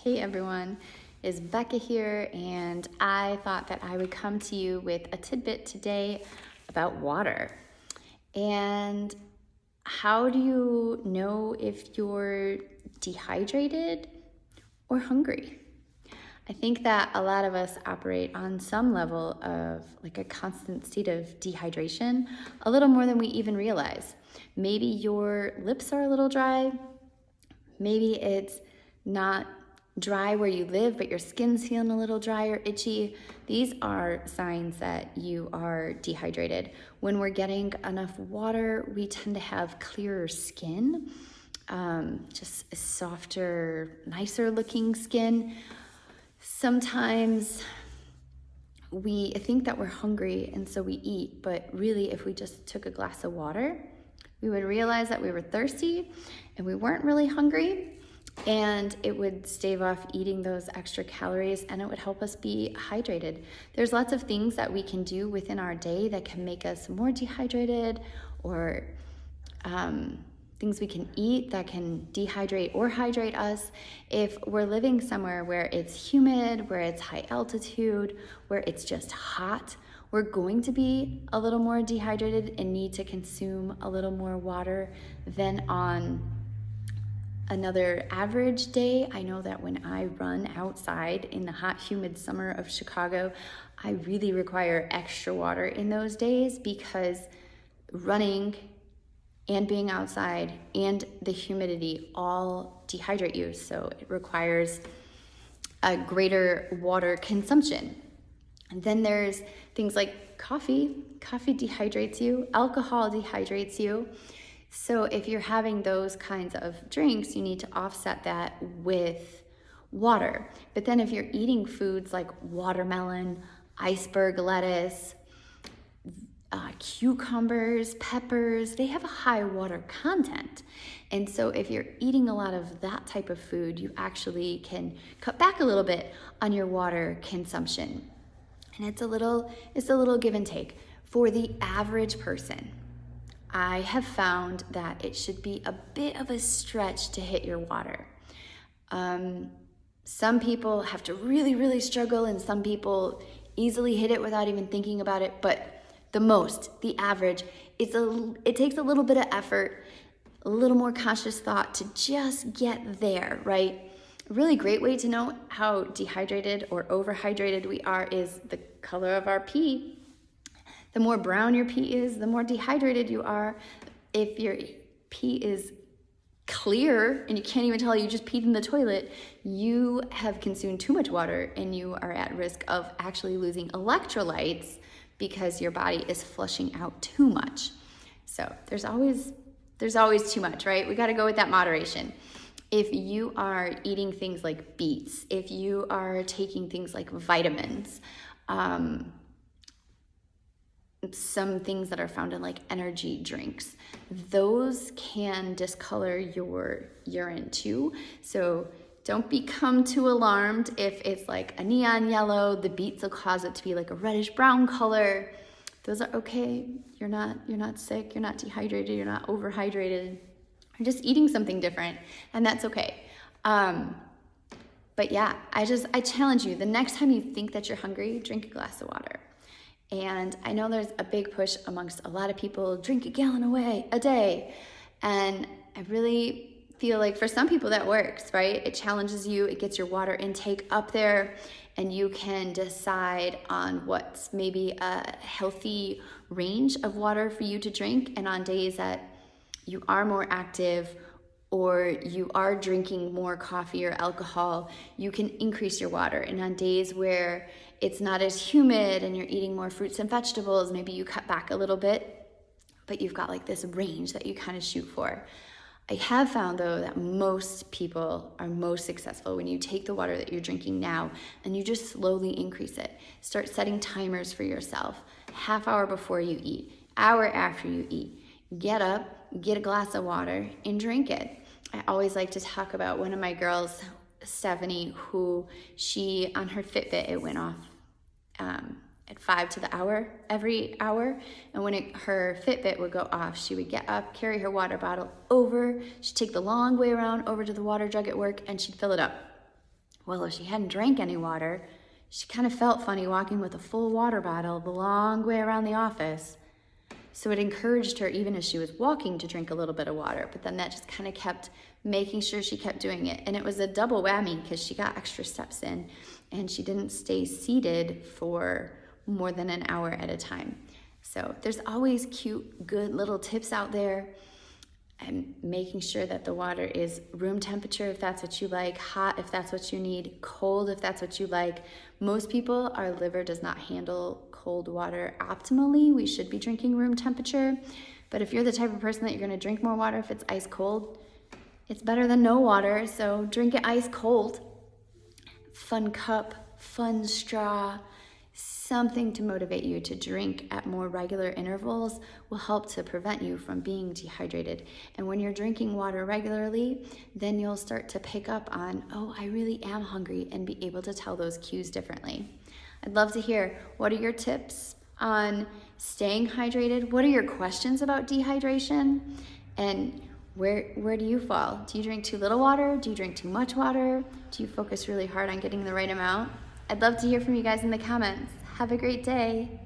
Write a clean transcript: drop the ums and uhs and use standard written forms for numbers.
Hey everyone, it's Becca here, and I thought that I would come to you with a tidbit today about water. And how do you know if you're dehydrated or hungry? I think that a lot of us operate on some level of like a constant state of dehydration, a little more than we even realize. Maybe your lips are a little dry. Maybe it's not dry where you live, but your skin's feeling a little dry or itchy. These are signs that you are dehydrated. When we're getting enough water, we tend to have clearer skin, just a softer, nicer looking skin. Sometimes we think that we're hungry and so we eat, but really if we just took a glass of water, we would realize that we were thirsty and we weren't really hungry, and it would stave off eating those extra calories and it would help us be hydrated. There's lots of things that we can do within our day that can make us more dehydrated, or things we can eat that can dehydrate or hydrate us. If we're living somewhere where it's humid, where it's high altitude, where it's just hot, we're going to be a little more dehydrated and need to consume a little more water than on another average day. I know that when I run outside in the hot, humid summer of Chicago, I really require extra water in those days because running and being outside and the humidity all dehydrate you. So it requires a greater water consumption. And then there's things like coffee. Coffee dehydrates you. Alcohol dehydrates you. So if you're having those kinds of drinks, you need to offset that with water. But then if you're eating foods like watermelon, iceberg lettuce, cucumbers, peppers, they have a high water content. And so if you're eating a lot of that type of food, you actually can cut back a little bit on your water consumption. And it's a little give and take. For the average person, I have found that it should be a bit of a stretch to hit your water. Some people have to really, really struggle, and some people easily hit it without even thinking about it. But the average, it takes a little bit of effort, a little more conscious thought to just get there, right? A really great way to know how dehydrated or overhydrated we are is the color of our pee. The more brown your pee is, the more dehydrated you are. If your pee is clear and you can't even tell you just peed in the toilet, you have consumed too much water and you are at risk of actually losing electrolytes because your body is flushing out too much. So there's always too much, right? We got to go with that moderation. If you are eating things like beets, if you are taking things like vitamins, some things that are found in like energy drinks, those can discolor your urine too. So don't become too alarmed if it's like a neon yellow. The beets will cause it to be like a reddish brown color. Those are okay. You're not sick, you're not dehydrated, you're not overhydrated. You're just eating something different, and that's okay. But yeah, I challenge you, the next time you think that you're hungry, drink a glass of water. And I know there's a big push amongst a lot of people, drink a gallon a day. And I really feel like for some people that works, right? It challenges you, it gets your water intake up there, and you can decide on what's maybe a healthy range of water for you to drink. And on days that you are more active or you are drinking more coffee or alcohol, you can increase your water. And on days where it's not as humid and you're eating more fruits and vegetables, maybe you cut back a little bit, but you've got like this range that you kind of shoot for. I have found though that most people are most successful when you take the water that you're drinking now and you just slowly increase it. Start setting timers for yourself. Half hour before you eat, hour after you eat. Get up, get a glass of water and drink it. I always like to talk about one of my girls, Stephanie, who on her Fitbit, it went off at 5 to the hour every hour. And when her Fitbit would go off, she would get up, carry her water bottle over, she'd take the long way around over to the water jug at work, and she'd fill it up. Well, if she hadn't drank any water, she kind of felt funny walking with a full water bottle the long way around the office. So it encouraged her, even as she was walking, to drink a little bit of water. But then that just kind of kept making sure she kept doing it. And it was a double whammy because she got extra steps in and she didn't stay seated for more than an hour at a time. So there's always cute, good little tips out there. And making sure that the water is room temperature if that's what you like, hot if that's what you need, cold if that's what you like. Most people, our liver does not handle cold water optimally. We should be drinking room temperature. But if you're the type of person that you're gonna drink more water if it's ice cold, it's better than no water, so drink it ice cold. Fun cup, fun straw, something to motivate you to drink at more regular intervals will help to prevent you from being dehydrated. And when you're drinking water regularly, then you'll start to pick up on, oh, I really am hungry, and be able to tell those cues differently. I'd love to hear, what are your tips on staying hydrated? What are your questions about dehydration? And where do you fall? Do you drink too little water? Do you drink too much water? Do you focus really hard on getting the right amount? I'd love to hear from you guys in the comments. Have a great day.